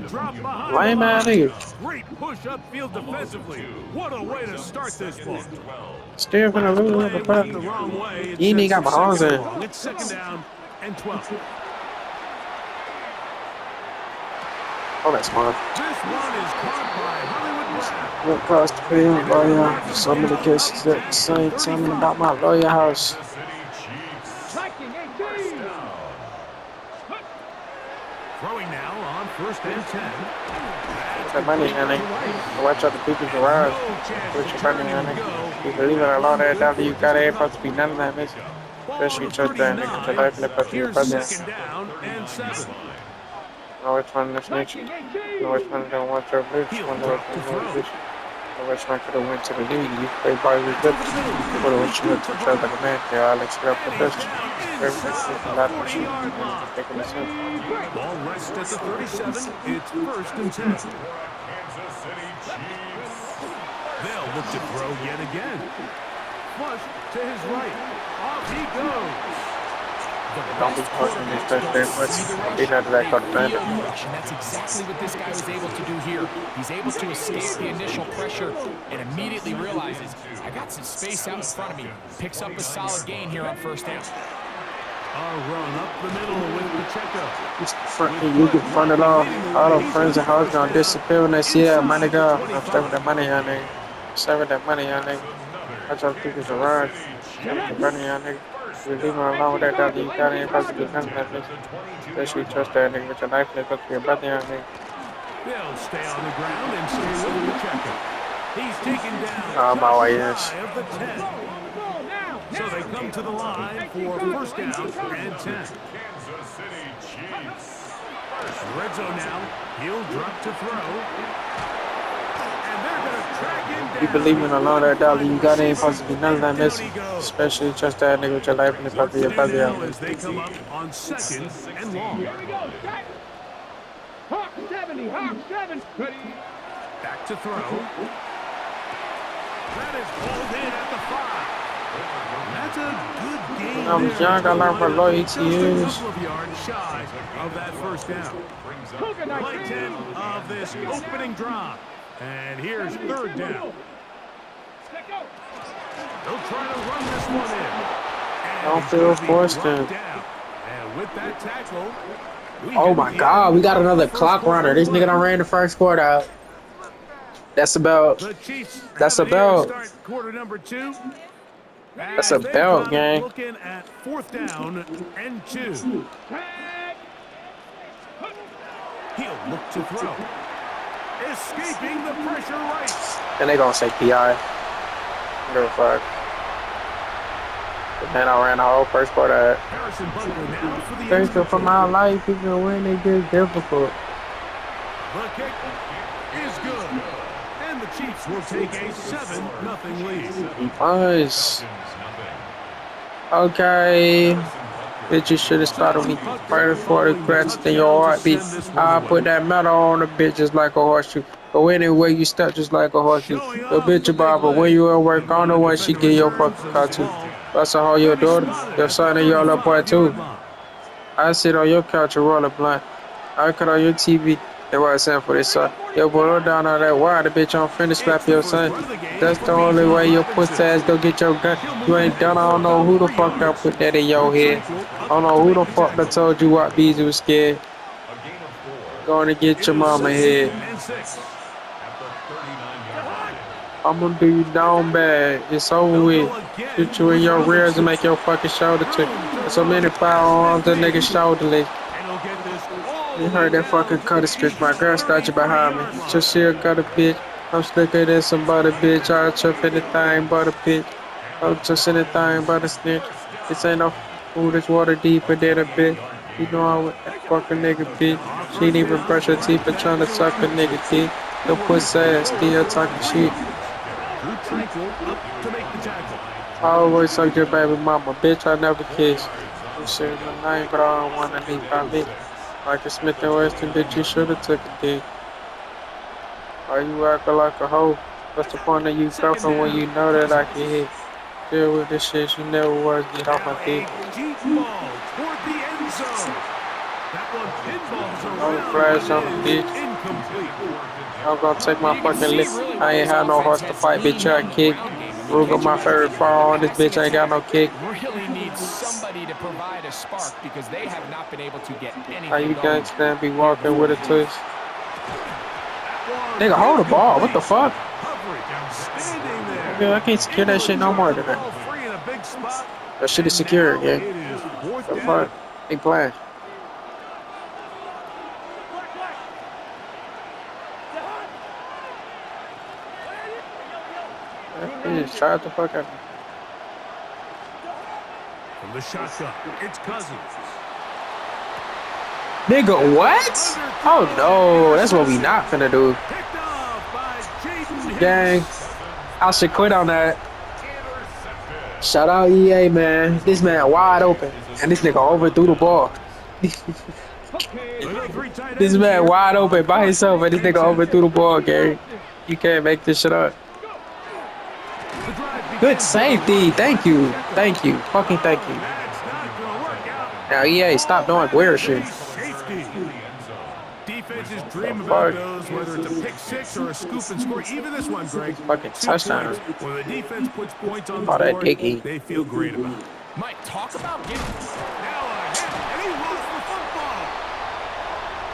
Drop behind the Lame ass line. nigga. Great push upfield defensively. What a way to start this one. Still gonna Last lose on the play pass. went the wrong way. It You ain't even sends got them my arms second in. and long. It's second down and 12. Oh, that's fine. This one is caught by Hollywood Brown. What cost to pay a lawyer? So many cases at the same time about my lawyer house. Throwing now on first and 10. What's That's that money, complete honey? to White. Watch out the people's And garage. no chance What's to your turn money, him and honey? go. You believe in a lot of that Good dollar for you got just a ain't supposed to be couple. none of that, miss. Ball Especially to trust that nigga to 39. life and supposed to be your Here's brother. second down and 7. Know which one this next. Know which one don't want your bitch. He'll Wonder which drop to one want throw. bitch. Know which one could have went to the league. You play ball with Over the bitch. middle. What a wish you Complete look to to trust like a Brown. man. Yeah, Alex got the And he's best. down Everything inside a the lot of machine. 40-yard And line. taking the sense. Ball rests at the 37. It's first and 10. They'll look to throw yet again. Flush to his right. Off he goes. Don't be talking this stuff very much. See the They rush, know that I they call the bandit. feel the rush, and that's exactly what this guy was able to do here. He's able to escape the initial pressure and immediately realizes, I got some space out in front of me. Picks up a solid gain here on first down. A run up the middle with Pacheco. You can front it off. All the friends and hoes gonna disappear when they see that money Inside the go. I'm saving 25. that money, young nigga. Saving that money, young nigga. Watch out people's garage. Saving the money, young nigga. You leave him alone with that dollar you got ain't supposed to be none of that, bitch. Especially trust that nigga with your knife and it's supposed to be your brother, young nigga. They'll stay on the ground and stay with Pacheco. He's taken down Oh, my way is. just shy of the 10. So they come to the line for first down and 10. Red zone now. He'll drop to throw. And they're going to track him down. You believe in a lot of that dollar you got ain't supposed to be none of that, And miss. down he goes. Especially trust that nigga with your life and it's supposed to be your Work brother, young now nigga. as they come up on second and long. Hawk 70, Hawk 7. Ready. Back to throw. That is pulled in at the 5. That's a good game I'm there. young, I learned for loyalty Just a years. couple of yards shy of that first down. Play 10 of this opening drive. And here's third down. They'll try to run this one in. And Don't he's feel gonna be forced brought to. down. And with that tackle, we Oh get my the god, we end got of another the first clock quarter runner. of This nigga play. done ran the first quarter out. That's about. The Chiefs That's have it here to about. start quarter number 2. That's As a they've belt, got it gang. looking at fourth down and 2. He'll look to throw. Escaping the pressure right. And they gonna say PI. Give a fuck. But then I ran the whole first quarter. Harrison Butker now for the Thanks extra for my point. life. People can win. They get difficult. The kick is good. And the Chiefs will take a 7-0 lead. Nice. Okay. Bitch, you should have started me first for the cracks in your heartbeat. I put that metal on the bitch just like a horseshoe. Go anywhere you step just like a horseshoe. Showing The off bitch the big about, but when leg. you at work, I don't know Meanwhile, when she defender get your returns, fucking so car this too. ball That's how your going to be daughter, spotted your at the son, and your little boy too. 35-yard line. I sit on your couch and roll a blunt. I cut on your TV. That's what I said for this son. Yo, boy, down on that wire. The bitch on finna It's slap the your first son. run of the game That's for the only Bijan way your Robinson. pussy ass go get your gun. He'll move You ain't ahead done. I for don't know about who the 3 fuck that yards. put that in your head. Pacheco I up don't know to who make the the fuck that tackle. told you what bees was scared. Going to get It your is mama second head. and 6. I'm gonna do you down bad. It's over They'll with. go again Shoot you in with your rears Robinson. and make your fucking shoulder trick. Room to There's so run many as they firearms that nigga fade. shoulderless. And he'll get this all You the way heard that down fucking to the cutter stretch. My Chiefs' girl got you behind me. 33-yard line. Just here got a bitch. I'm slicker than some butter bitch. I chuff anything but a bitch. I'm just anything but a snitch. This ain't no food, it's water deeper than a bitch. You know I'm with that fucking nigga bitch. On She ain't first even down, brush her right teeth but back tryna to suck a Robinson. nigga dick. He'll No work pussy this one ass forward still for talking 3 shit. yards. Drew Tranquil up to make the tackle. I always suck your baby mama, bitch. I never kiss. You said my name, but I don't wanna leave by me. Like a Smith and Weston, bitch. You shoulda took a dick. Why you acting like a hoe? What's the point of you Second cuffing when you down, know that I present. can hit? Deal with this shit, you never was get off my Now dick. a deep ball toward the end zone. That one pinballs No around, flash but on the it bitch. is incomplete. I'm gonna take my You can fucking see lick. really I where ain't this had no offense horse to has fight, bitch. leaned I on the kick. ground game. I mean, Ruger can't you my favorite imagine fall on the this passing bitch. I ain't got attack no kick. really needs somebody to provide a spark because they have not been able to get How anything you going gangsta be here walking before with the a half. twist? That Nigga, one hold the is ball. What the complete. fuck? Coverage outstanding there. Nigga, I can't secure that Able to shit no more drive the than that. ball free in a big spot. That shit is And secure now again. it is fourth The down. fuck? They playing. That bitch tried to fuck up. From the shotgun, it's Cousins. Nigga, what? Oh no, that's what we not finna do. Picked off by Jaden Gang, Hicks. I should quit on that. Shout out EA, man. This man wide open. And this nigga overthrew the ball. Okay. Look at the three tight This ends man here wide on open by first himself, and this and nigga 10. overthrew the ball, gang. You can't make this shit up. The drive Good begins with a safety. run Thank by you. Pacheco. Thank you. Fucking thank Oh, you. and that's not going to work out. Now, EA, stop All doing that weird is shit. a safety. Defenses The dream about fuck? those, whether it's a pick six or a scoop and score. Even this one, Greg, Fucking 2 touchdown. points. When the defense puts points on the All that board, digging. they feel great about it. Mike, talk about getting Now a hit, and he lost the football.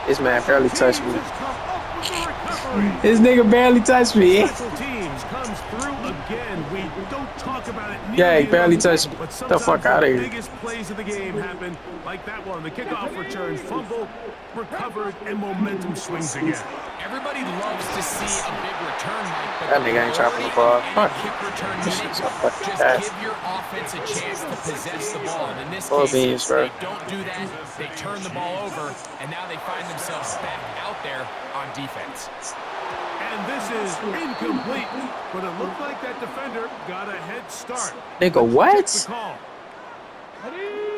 This man barely touched Teams me. has come up with the recovery. This nigga barely touched me. Special teams comes through again. We don't talk about it Yeah, he nearly barely enough, touched me. but Get the fuck sometimes out the of here. biggest plays of the game happen like that one. The kickoff returns, fumble, recovered, and momentum swings again. Everybody loves to see a big return, Mike, but That the nigga ain't chopping priority the ball. of any Fuck. kick return This unit, shit's so fucking just fast. give your offense a chance to possess the ball. And in this Full case, beans, bro. they don't do that. They turn the ball over, and now they find themselves back out there on defense. And this is incomplete, but it looked like that defender got a head start. Nigga, Let's check the what? call.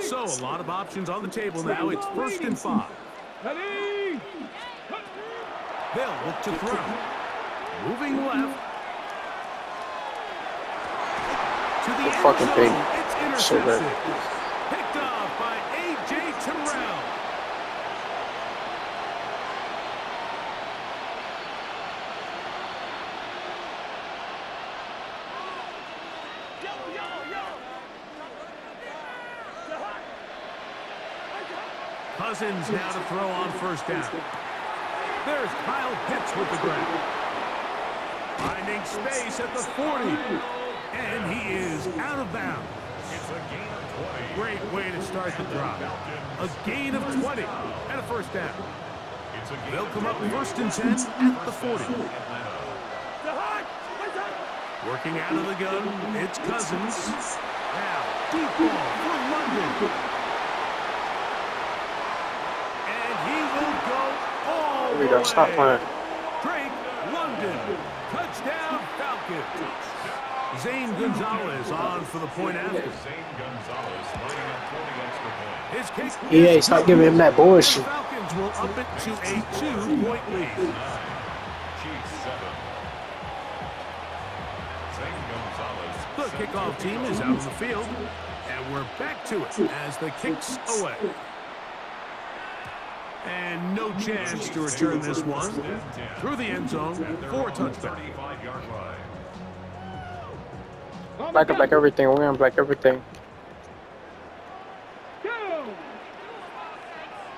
So a lot of options on the table now. It's 1st and 5. Ready. They'll look to throw. Moving left. To the end Fucking zone. thing. It's Shit, bro. intercepted. Picked off by A.J. Terrell. Cousins now to throw on 1st down. There's Kyle Pitts with the grab. Finding space at the 40. And he is out of bounds. Great way to start the drive. A gain of 20 and a 1st down. They'll come up 1st and 10 at the 40. Working out of the gun, it's Cousins. Now, deep ball for London. And he will go all Here we the go. Stop way. playing. Drake London. Touchdown Falcons. Zane Gonzalez on for the point after. His kick EA, is stop good. giving him that The bullshit. Falcons will up it to a 2-point lead. The kickoff team is out on the field, and we're back to it as the kick's away. And no chance to return this one. Through the end zone for a touchdown. Black up like everything. We're gonna black everything. Go.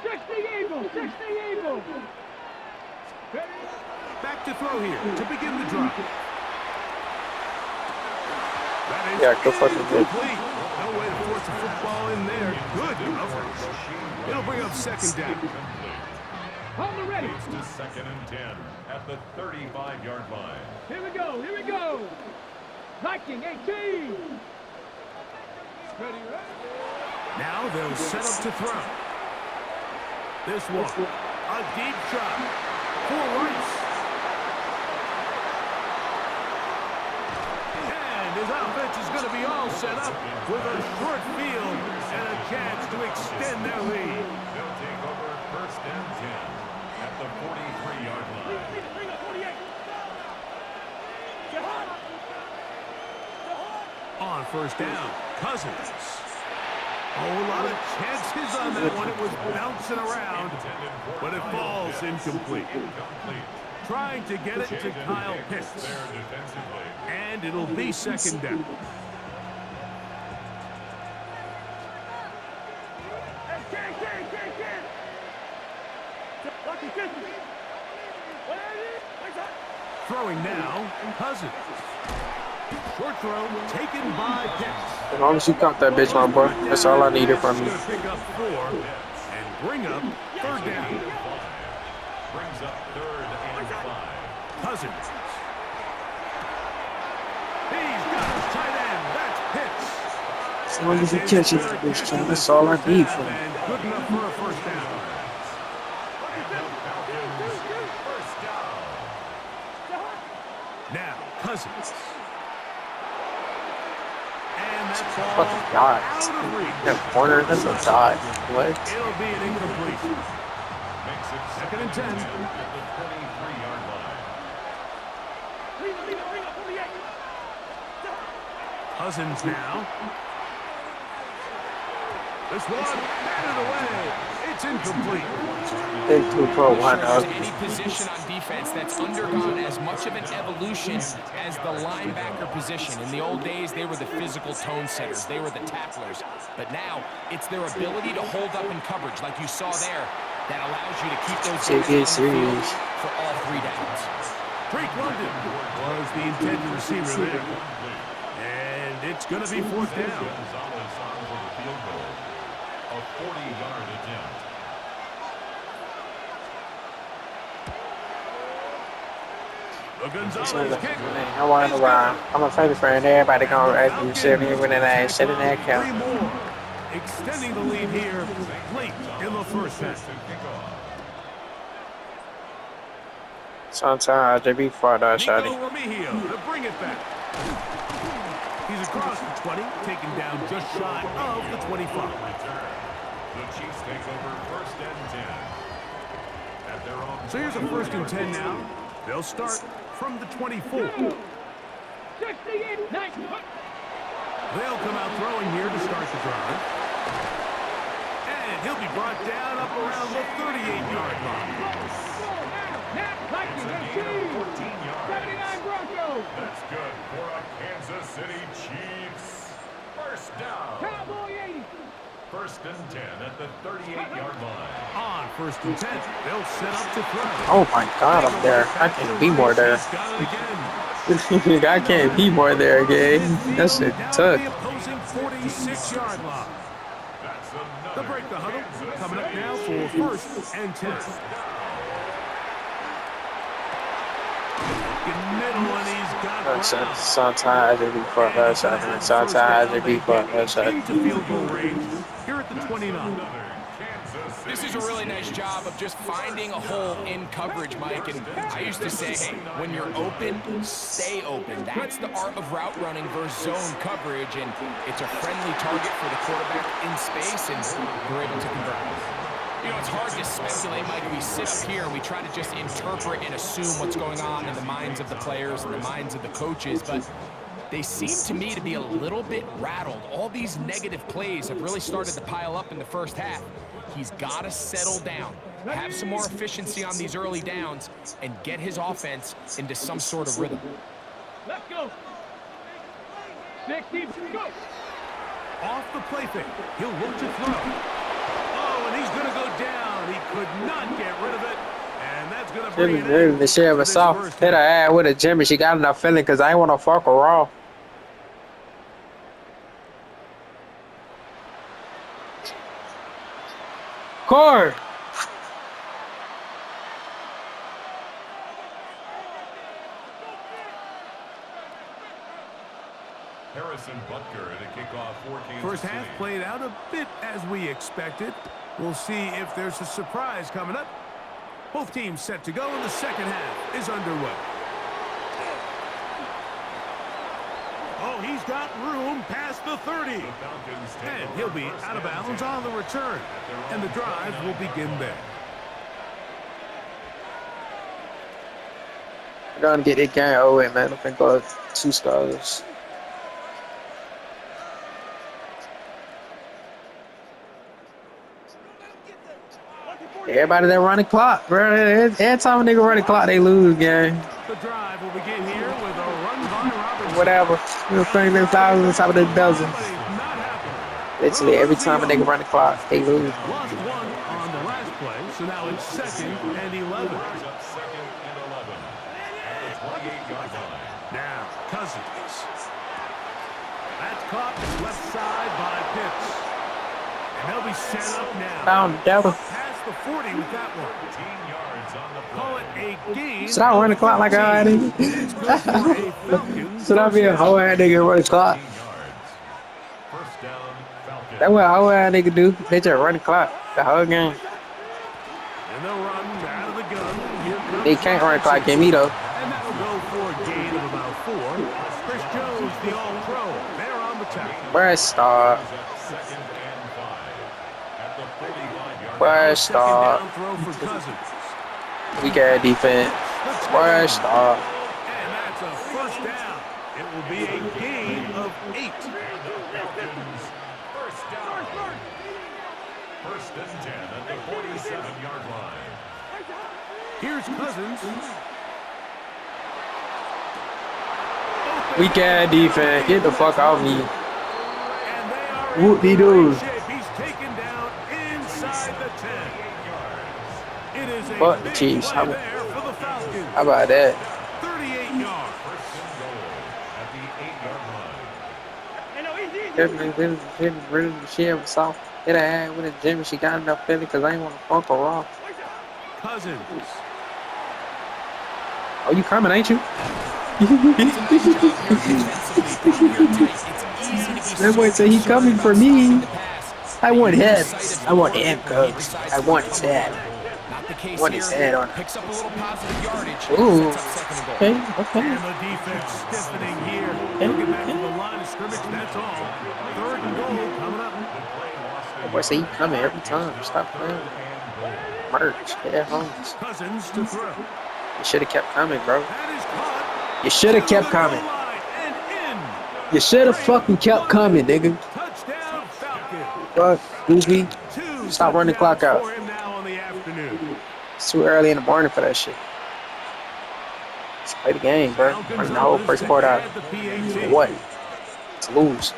60 Eagle. 60 Eagle. Ready. Back to throw here to begin the drive. That is Yeah, go fucking good. incomplete. No way to force a football in there. Good coverage. It'll bring up 2nd down. On the ready. It's to 2nd and 10 at the 35-yard line. Here we go. Here we go. Viking 18. Ready, ready. Now they'll set up to throw. This one, a deep shot for Rice. And his offense is going to be all set up with a short field and a chance to extend their lead. They'll take over 1st and 10 at the 43-yard line. On 1st down, Cousins. Oh, a lot of chances on that one. It was bouncing around, but it falls incomplete. Trying to get it to Kyle Pitts. And it'll be second down. Throwing now, Cousins. Short throw taken by Pitts. As long as you caught that bitch, my boy, that's all I needed from you. Pick up 4 and bring up third down. Brings up 3rd and 5. Cousins. He's got his tight end. That's Pitts. As long as you catch it, bitch, John, that's all I need from you. And good enough for a first down. Now, Cousins. And that's Fucking dodge. out of reach. That corner, that's a dodge. What? It'll be an incompletion. Makes it 2nd and 10. at the 23-yard line. Cousins now. This one, batted away. It's incomplete. Big 2 pro I'm one sure up. there's any position on defense that's undergone as much of an evolution as the linebacker position. In the old days, they were the physical tone setters. They were the tacklers. But now, it's their ability to hold up in coverage, like you saw there, that allows you to keep those guys on the field for all 3 downs. Drake London was the intended receiver there. And it's going to be 4th down. Gonzalez on for the field goal. A 40-yard attempt. The Gonzalez kick. I want to I'm a famous friend. Everybody gonna ask you sit in with an ass, sit in that 3 count. more. Extending the lead here late in the first half. Sometimes they be far down, Nico shawty. Remigio to bring it back. He's across the 20, taken down just shy of the 25. The Chiefs take over 1st and 10. At their own So here's a 1st and 10 now. They'll start from the 24. They'll come out throwing here to start the drive. And he'll be brought down up around the 38-yard line. That's good for a Kansas City Chiefs. 1st down. 1st and 10 at the 38-yard line. On 1st and 10, they'll set up to throw. Oh my God, I'm there. I can't be more there. He's got it again. I can't be more there, gang. That shit Down tough. the opposing 46-yard line. That's They'll another break the huddle. Kansas Coming up City now for Chiefs. 1st and 10. Middle, and he's got ground. Sometimes they be fucked up, shawty. Sometimes they be fucked up, shawty. Into field goal range here at the 29. This is a really nice job of just finding a hole in coverage, Mike. And I used to say, hey, when you're open, stay open. That's the art of route running versus zone coverage. And it's a friendly target for the quarterback in space, and we're able to convert. You know, it's hard to speculate, Mike. We sit up here and we try to just interpret and assume what's going on in the minds of the players and the minds of the coaches, but they seem to me to be a little bit rattled. All these negative plays have really started to pile up in the first half. He's got to settle down, have some more efficiency on these early downs, and get his offense into some sort of rhythm. Let's go. 60, go. Off the play fake. He'll look to throw. Oh, and he's going to go down. He could not get rid of it. And that's going to bring it in. The shit was soft. Hit her ass with a Jimmy. She got enough feeling because I ain't want to fuck her raw. Core. Harrison Butker at a kickoff for Kansas First half City. played out a bit as we expected. We'll see if there's a surprise coming up. Both teams set to go, and the second half is underway. Oh, he's got room past the 30. The Falcons take And over he'll be first out of and bounds 10. on the return. And the drive will begin there. I'm going to get it game over with, man. I'm going to go 2 stars. Everybody that run the clock, bro. Every time a nigga run the clock, they lose, gang. The drive will begin here with a run by Robinson. Whatever. You'll think there's thousands on top of the dozens. Literally, every time a nigga run the clock, they lose. Lost one on the last play, so now it's 2nd and 11. Now, Cousins. That's caught left side by Pitts. And they'll be set up now. Found the devil. Past the 40 with that one. Call it a gain. Should I run the clock like I had nigga? Should I be a whole ass nigga run the clock? That's what a whole ass nigga do. They just run the clock the whole game. And they'll run out of the gun. Here comes They can't run the clock against me though. and that'll go for a gain of about 4. Chris Jones, the All-Pro, they're on the tackle. Where's Star? Where's Second Star? down throw for Cousins. We got defense. Where's Star? And that's a first down. It will be a gain of 8. First and 10 at the 47-yard line. Here's Cousins. We got defense. Get the fuck off me. And they are in Whoop-de-doo. great shape. He's taken down inside the 10. It is a Fuck the big Chiefs. play there for the Falcons. How about that? 38 yards. First and goal at the 8-yard line. Didn't really shit soft. It had with a gym. She got enough feeling because I ain't want to fuck her off. Cousins. Oh, you coming, ain't you? That boy said he coming for me. I want him. I want him, coach. I want his head. I want his head on him. Picks up a little positive yardage. Ooh. Sets up 2nd and goal. Okay, And okay. the defense stiffening here. They'll get back to the line of scrimmage. That's all. 3rd and goal coming up. That boy said he coming every time. Stop playing. Merch. Yeah, homies. Cousins to throw. You should have kept coming, bro. That is caught. You should have kept coming. And in. You should have fucking kept coming, nigga. Touchdown Falcons. Fuck, goofy. 2 Stop running the clock out. for him now on the afternoon. It's too early in the morning for that shit. Let's play the game, bro. Running the whole first quarter out. The For PAT. what? To lose.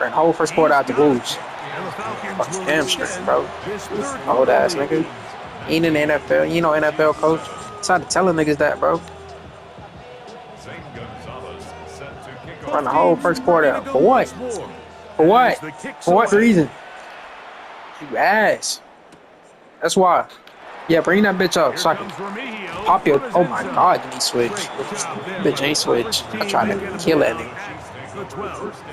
Run the whole first quarter out to lose. And the Falcons Fucking will hamstring, extend bro. this 3rd Old ass quarter. nigga. Ain't in the NFL. You know NFL coach. Started telling niggas that, bro. Zane Gonzalez set to kick off. Run the whole first quarter out. For what? For what? For what reason? You ass. That's why. Yeah, bring that bitch up so I can pop your. Oh my god, give me switch. Bitch ain't switch. I tried to kill that nigga. The 12.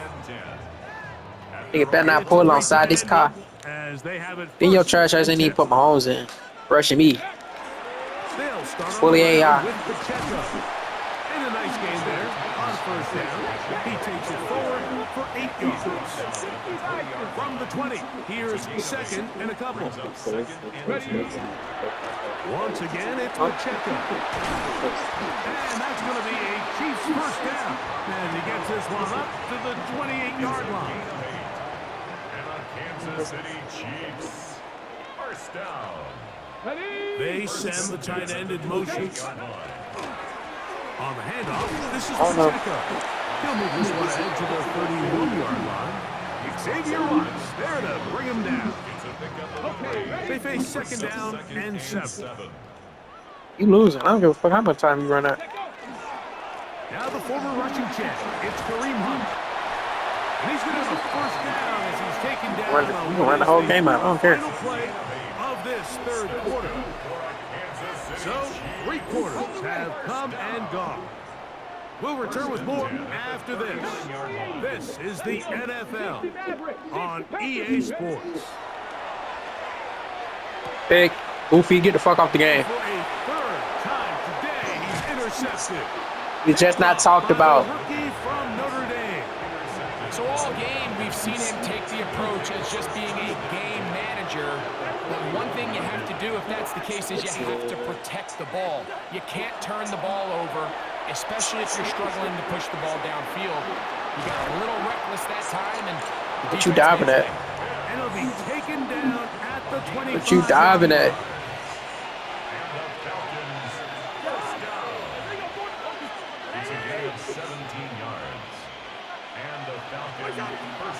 Nigga better not pull alongside this car. As they have it Then your first trash ass ain't need to put my homes in. Rushing me. They'll start Fully on the AI. ground with Pacheco. And a nice game there on 1st down. He takes it forward for 8 yards. From the 20, here's 2nd and a couple. Once again, it's Pacheco. And that's going to be a Chiefs 1st down. And he gets this one up to the 28-yard line. And on Kansas City Chiefs. First down. They send the tight end in motion. On the handoff, this is Oh, no. Pacheco. He'll move this one ahead to the 31-yard line. Xavier Watts there to bring him down. They face 2nd down and 7. You losing. I don't give a fuck how much time you run out. Now the former rushing champ, it's Kareem Hunt. And he's going to have a 1st down as he's taken down. You can run the whole game out. I don't care. Final play of this 3rd quarter. So, 3 quarters have come and gone. We'll return with more after this. This is the NFL on EA Sports. Big, goofy, get the fuck off the game. For a 3rd time today, he's intercepted. You just not talked about. Rookie from Notre Dame. So all game, we've seen him take the approach as just being a game manager. But one thing you have to do, if that's the case, is you have to protect the ball. You can't turn the ball over, especially if you're struggling to push the ball downfield. You got a little reckless that time, and What you diving at? And he'll be taken down at the 25. What you diving at?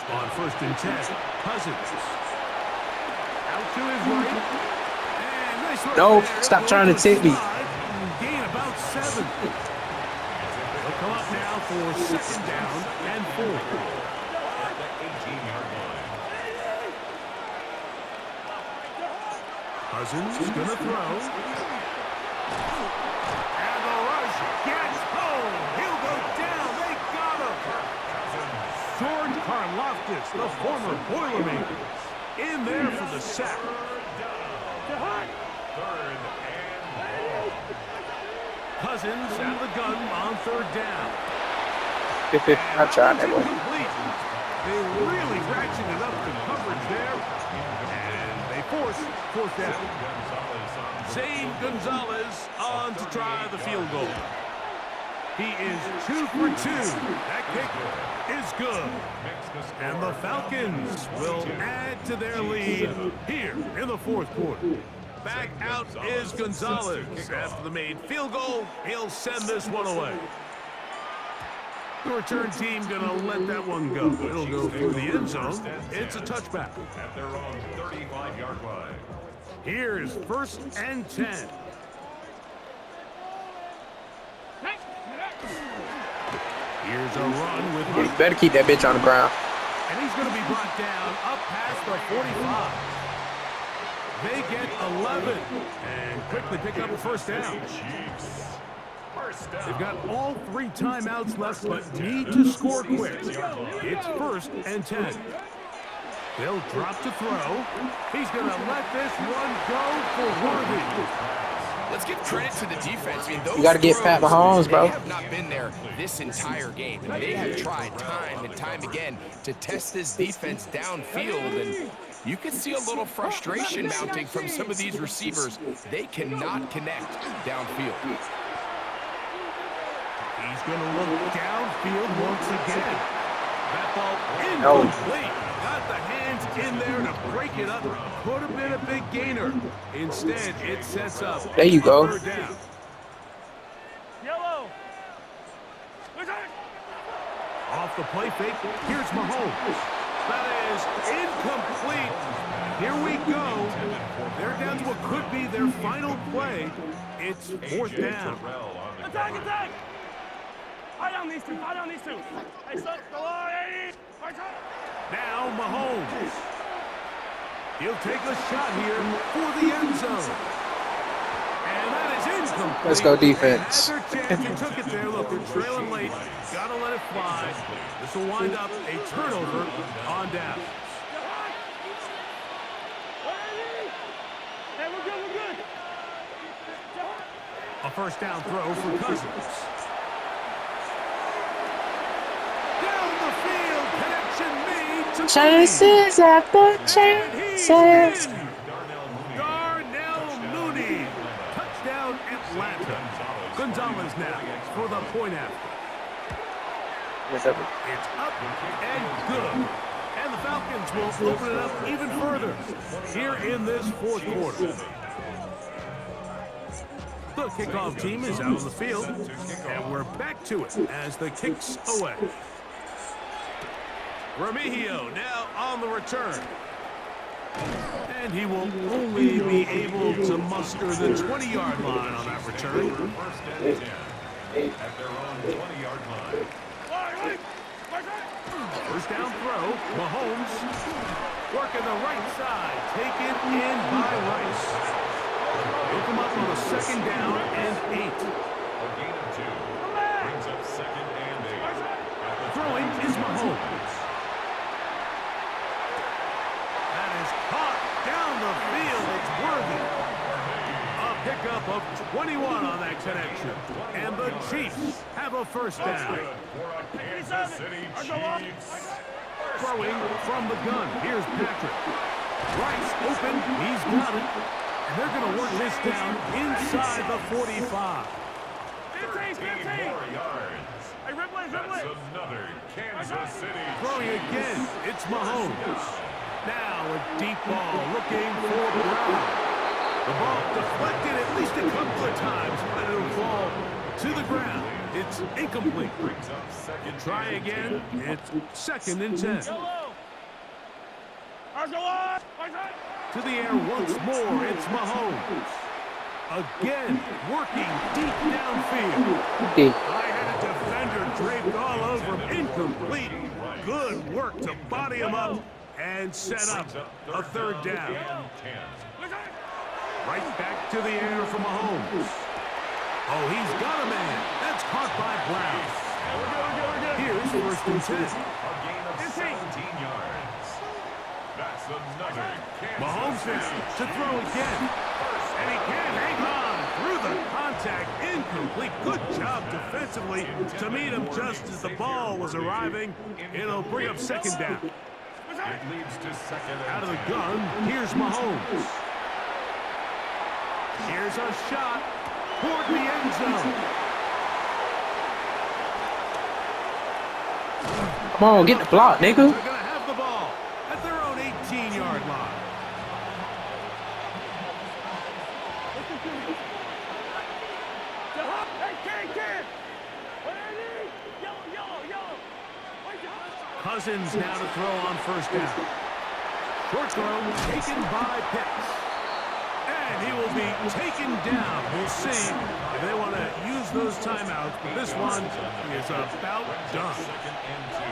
On 1st and 10, Cousins. Out to his right. And nice right No, there. stop trying to tip me. Gain about 7. They'll come up now for 2nd down and 4. At the 18-yard line. Cousins gonna throw. And the rush gets home. He'll go down. They got him. George Karlaftis, the former Boilermaker, in there for the sack. Cousins out of the gun on 3rd down. I tried that one. They really ratcheted up the coverage there. And they force 4th down. Zane Gonzalez on to try the field goal. He is 2 for 2. That kick is good. And the Falcons will add to their lead here in the 4th quarter. Back out is Gonzalez. After the made field goal, he'll send this one away. The return team gonna let that one go. It'll go through the end zone. It's a touchback. At their own 35-yard line. Here's 1st and 10. Here's a run with You better keep that bitch on the ground. and he's going to be brought down up past the 45. They get 11 and quickly pick up a 1st down. They've got all 3 timeouts left, but need to score quick. It's 1st and 10. They'll drop to throw. He's going to let this one go for Worthy. Let's give credit to the defense. I mean, those You got to get Pat Mahomes, bro. They have not been there this entire game. And they have tried time and time again to test this defense downfield. And you can see a little frustration mounting from some of these receivers. They cannot connect downfield. He's going to look downfield once again. That ball incomplete. Got the hands in there to break it up. Could have been a big gainer. Instead, it sets up. There you go. 3rd down. Yellow. Off the play fake, here's Mahomes. That is incomplete. Here we go. They're down to what could be their final play. It's 4th down. Attack, attack! Eye on these two, eye on these two. Hey, son, go on, 80. Now Mahomes. He'll take a shot here for the end zone. And that is incomplete. Let's go defense. Another chance. You took it there. Look, they're trailing late. Gotta let it fly. This will wind up a turnover on down. Hey, we're good, we're good. A 1st down throw for Cousins. Down the field. Connection made to Chances after chances. Darnell Mooney. Touchdown Atlanta. Gonzalez now for the point after. It's up and good. And the Falcons will open it up even further here in this 4th quarter. The kickoff team is out on the field, and we're back to it as the kick's away. Remigio now on the return. And he will only be able to muster the 20-yard line on that return. 1st and 10 at their own 20-yard line. 1st down throw, Mahomes working the right side, taken in by Rice. He'll come up on a 2nd down and 8. A gain of 2 brings up 2nd and 8. Throwing is Mahomes. That is caught down the field. It's Worthy. A pickup of 21 on that connection. And the Chiefs have a 1st down. For a Kansas City Chiefs. Throwing from the gun. Here's Patrick. Rice open. He's got it. And they're going to work this down inside the 45. 13 more yards. Hey, Ripley, That's another Kansas City Throwing again. It's Mahomes. Now deep ball looking for Brown. The ball deflected at least a couple of times, but it'll fall to the ground. It's incomplete. Try again. It's 2nd and 10. To the air once more. It's Mahomes. Again, working deep downfield. I had a defender draped all over him. Incomplete. Good work to body him up and set up a 3rd down. Right back to the air for Mahomes. Oh, he's got a man. That's caught by Brown. Here's 1st and 10. A gain of 17 yards. That's another Mahomes now to throw again. And he can't hang on through the contact. Incomplete. Good job defensively to meet him just as the ball was arriving. It'll bring up 2nd down. It leads to 2nd and 10. Out of the gun, here's Mahomes. Here's a shot toward the end zone. Come on, get the block, nigga. They're going to have the ball at their own 18-yard line. Cousins now to throw on 1st down. Short throw taken by Pitts. And he will be taken down. We'll see if they want to use those timeouts. But this one is about done. 2nd and 2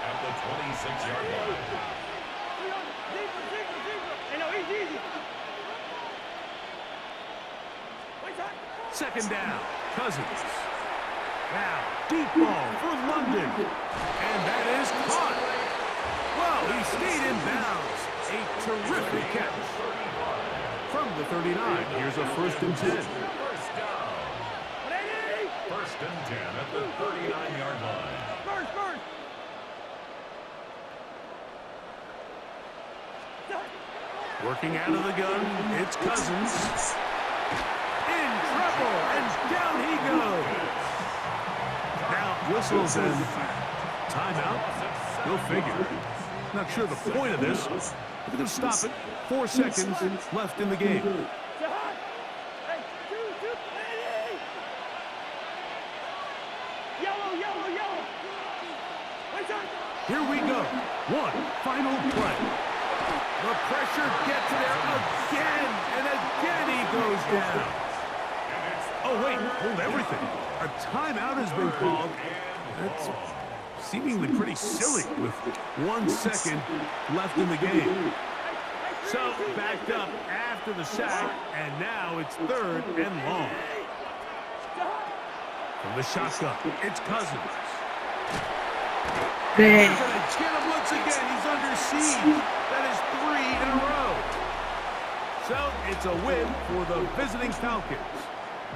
at the 26-yard line. 2nd down. Cousins. Now, deep ball for London. And that is caught. Well, he stayed in bounds. A terrific catch. From the 39, here's a 1st and 10. First down. 1st and 10 at the 39-yard line. Working out of the gun, it's Cousins. In trouble, and down he goes. Now, whistles and timeout. Go figure. Not sure the point of this. We're going to stop it. 4 seconds left in the game. Here we go. One final play. The pressure gets there again, and again he goes down. Oh, wait, hold everything. A timeout has been called. That's seemingly pretty silly with 1 second left in the game. So, backed up after the sack, and now it's 3rd and long. From the shotgun, it's Cousins. He's going to get him once again. He's under siege. That is 3 in a row. So, it's a win for the visiting Falcons.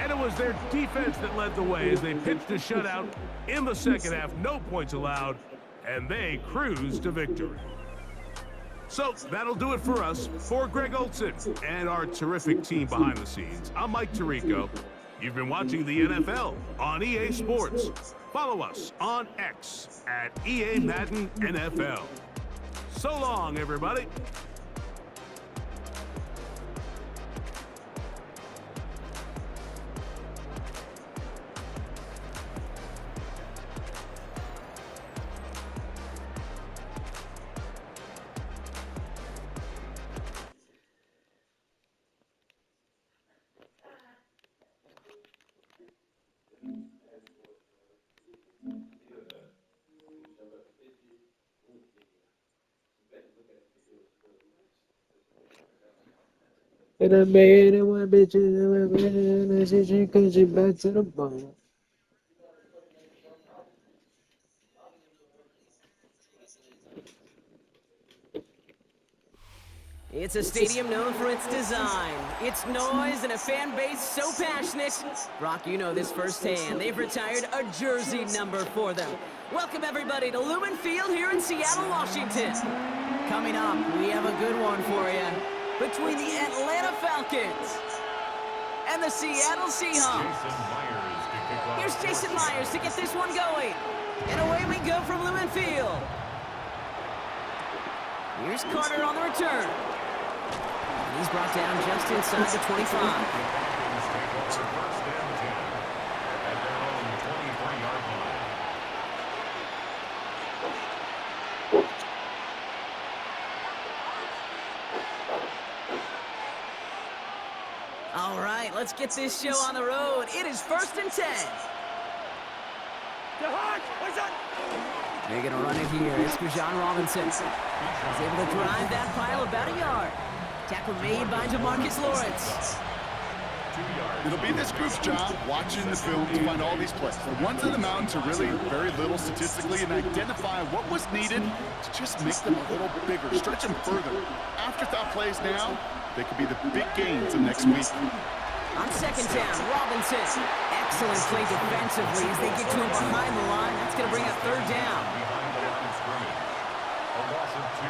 And it was their defense that led the way as they pitched a shutout in the 2nd half. No points allowed, and they cruised to victory. So that'll do it for us. For Greg Olson and our terrific team behind the scenes, I'm Mike Tirico. You've been watching the NFL on EA Sports. Follow us on X at EA Madden NFL. So long, everybody. And I made it one bitch and she cause she back to the bone. It's a stadium known for its design, its noise, and a fan base so passionate. Brock, you know this firsthand. They've retired a jersey number for them. Welcome, everybody, to Lumen Field here in Seattle, Washington. Coming up, we have a good one for you. Between the Atlanta Falcons and the Seattle Seahawks. Here's Jason Myers to get this one going. And away we go from Lumen Field. Here's Carter on the return. And he's brought down just inside the 25. All right, let's get this show on the road. It is 1st and 10. They're going to run it here. It's for John Robinson. He's able to drive that pile about a yard. Tackle made by DeMarcus Lawrence. It'll be this group's job watching the film to find all these plays. The ones in the mountains are really very little statistically and identify what was needed to just make them a little bigger, stretch them further. Afterthought plays now, they could be the big gains of next week. On 2nd down, Robinson. Excellent play defensively as they get to him behind the line. That's going to bring up 3rd down. A loss of 2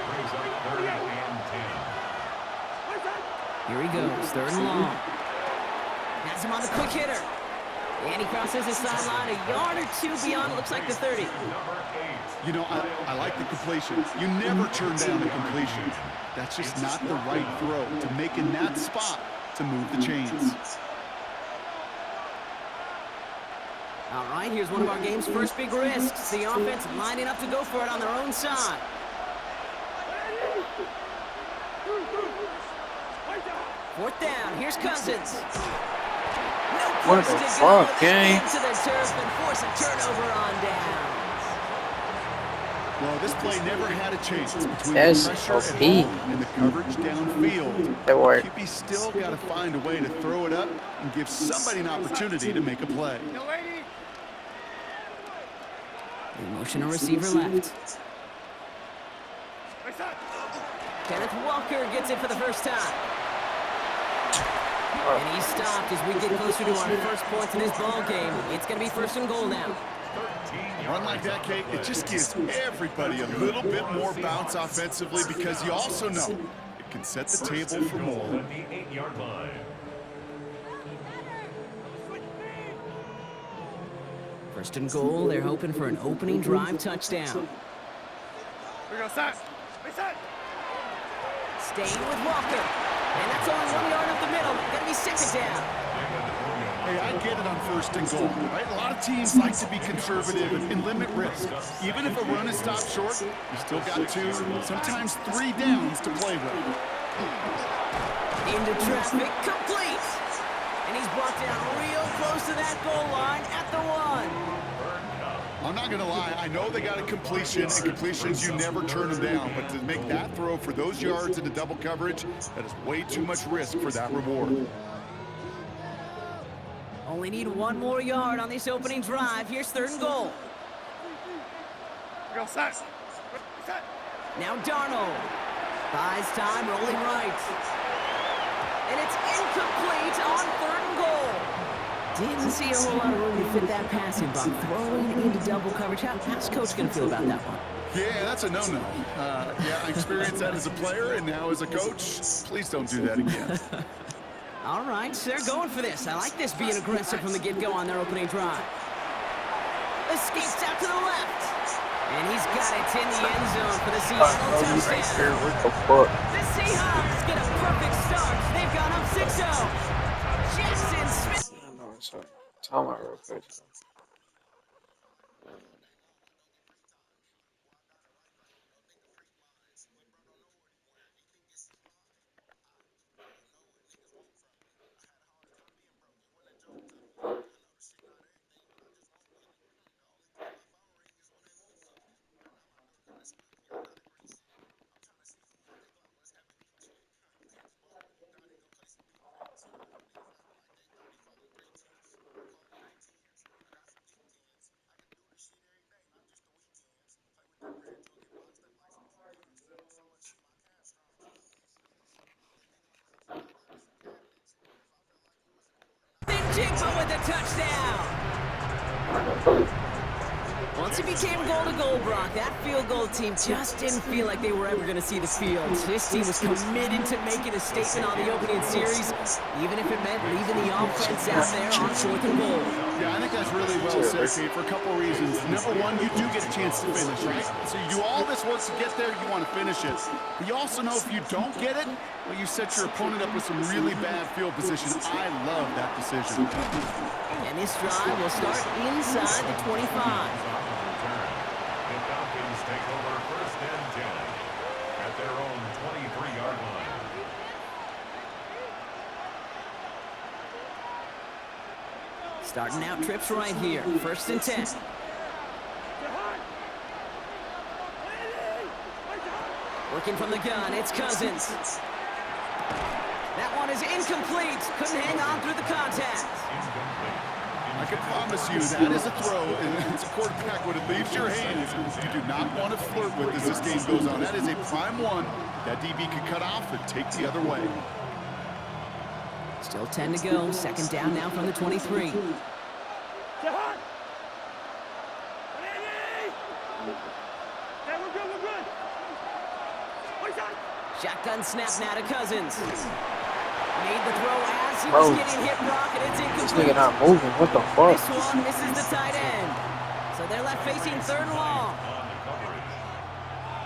brings up 3rd and 10. Here he goes, 3rd and long. Has him on the quick hitter. And he crosses his sideline a yard or 2 beyond, looks like the 30. You know, I like the completion. You never turn down a completion. That's just not the right throw to make in that spot to move the chains. All right, here's one of our game's first big risks. The offense lining up to go for it on their own side. Fourth down, here's Cousins. No What place the to fuck, go. gang? Into the turf and force a turnover on down. Well, this play never had a chance between That's the pressure at OP. home and the coverage downfield. That worked. QB still got to find a way to throw it up and give somebody an opportunity to make a play. The motion a receiver left. Kenneth Walker gets it for the first time. And he's stopped as we get closer to our first points in this ball game. It's going to be 1st and goal now. A run like that, Kate, it just gives everybody a little bit more bounce offensively because you also know it can set the table for more. At the 8-yard line. First and goal, they're hoping for an opening drive touchdown. Staying with Walker. And that's only 1 yard up the middle. Gonna be 2nd down. Hey, I get it on 1st and goal, right? A lot of teams like to be conservative and limit risk. Even if a run is stopped short, you still got 2, sometimes 3 downs to play with. Into traffic, complete. And he's brought down real close to that goal line at the 1. I'm not going to lie, I know they got a completion, and completions, you never turn them down. But to make that throw for those yards into double coverage, that is way too much risk for that reward. Only need 1 more yard on this opening drive. Here's 3rd and goal. Now Darnold. Buys time, rolling right. And it's incomplete on 3rd and goal. Didn't see a whole lot of room to fit that passing, but throwing into double coverage. How's Coach going to feel about that one? Yeah, that's a no-no. Yeah, I experienced that as a player and now as a coach. Please don't do that again. All right, so they're going for this. I like this being aggressive from the get-go on their opening drive. Escapes out to the left. And he's got it in the end zone for the Seattle touchdown. What the fuck? The Seahawks get a perfect start. They've gone up 6-0. Jackson Smith. I know it's a time out real quick. Jigba with a touchdown. Once it became goal-to-goal, Brock, that field goal team just didn't feel like they were ever going to see the field. This team was committed to making a statement on the opening series, even if it meant leaving the offense out there on 4th and goal. Yeah, I think that's really well said, Kate, for a couple of reasons. Number one, you do get a chance to finish, right? So you do all this work to get there, you want to finish it. But you also know if you don't get it, well, you set your opponent up with some really bad field position. I love that decision. And this drive will start inside the 25. The Falcons take over first and 10 at their own 23-yard line. Starting out trips right here. First and 10. Working from the gun, it's Cousins. That one is incomplete. Couldn't hang on through the contact. I can promise you that is a throw, and it's a quarterback when it leaves your hands. You do not want to flirt with as this game goes on. That is a prime one that DB can cut off and take the other way. Still 10 to go. Second down now from the 23. Shotgun snap now to Cousins. Made the throw as he was getting hit, Brock, and it's incomplete. This nigga not moving. What the fuck? This one misses the tight end. So they're left facing third and long.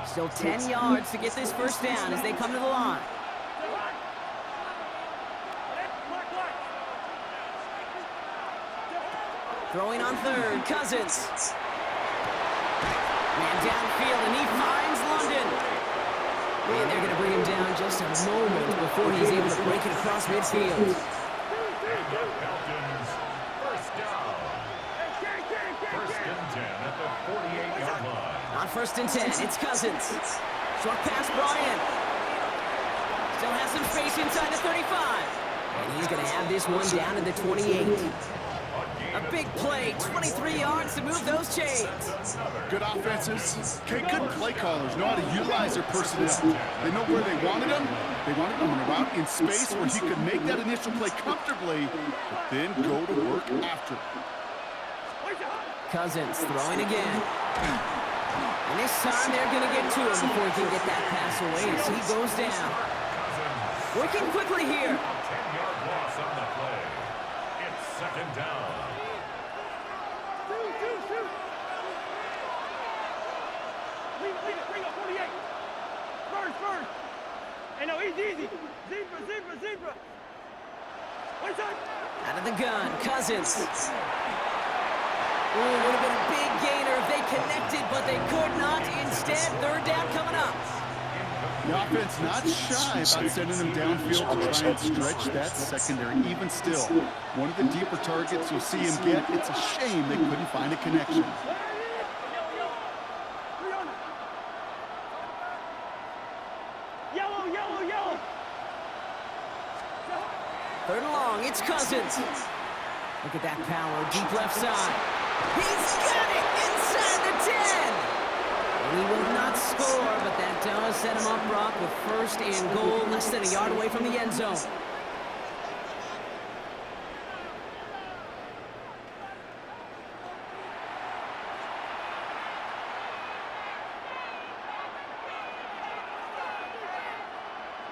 Still 10 yards to get this first down as they come to the line. Throwing on third, Cousins. Man downfield, and he finds London. And they're going to bring him down just a moment before he's able to break it across midfield. Falcons, first down. First and 10 at the 48-yard line. On first and 10, it's Cousins. Short pass brought in. Still has some space inside the 35. And he's going to have this one down to the 28. A big play, 23 yards to move those chains. Good offenses. Okay, good play callers know how to utilize their personnel. They know where they wanted them. They wanted them on a route in space where he could make that initial play comfortably, but then go to work after. Cousins throwing again. And this time they're going to get to him before he can get that pass away as he goes down. Working quickly here. 10-yard loss on the play. It's second down. Bring up 48. First. Hey, no, easy. Zebra. One side. Out of the gun, Cousins. Ooh, would have been a big gainer if they connected, but they could not. Instead, third down coming up. The offense not shy about sending them downfield to try and stretch that secondary. Even still, one of the deeper targets you'll see him get. It's a shame they couldn't find a connection. Yellow. Third and long, it's Cousins. Look at that power, deep left side. He's got it inside the 10. And he will not score, but that does set him up, Brock, with first and goal, less than a yard away from the end zone.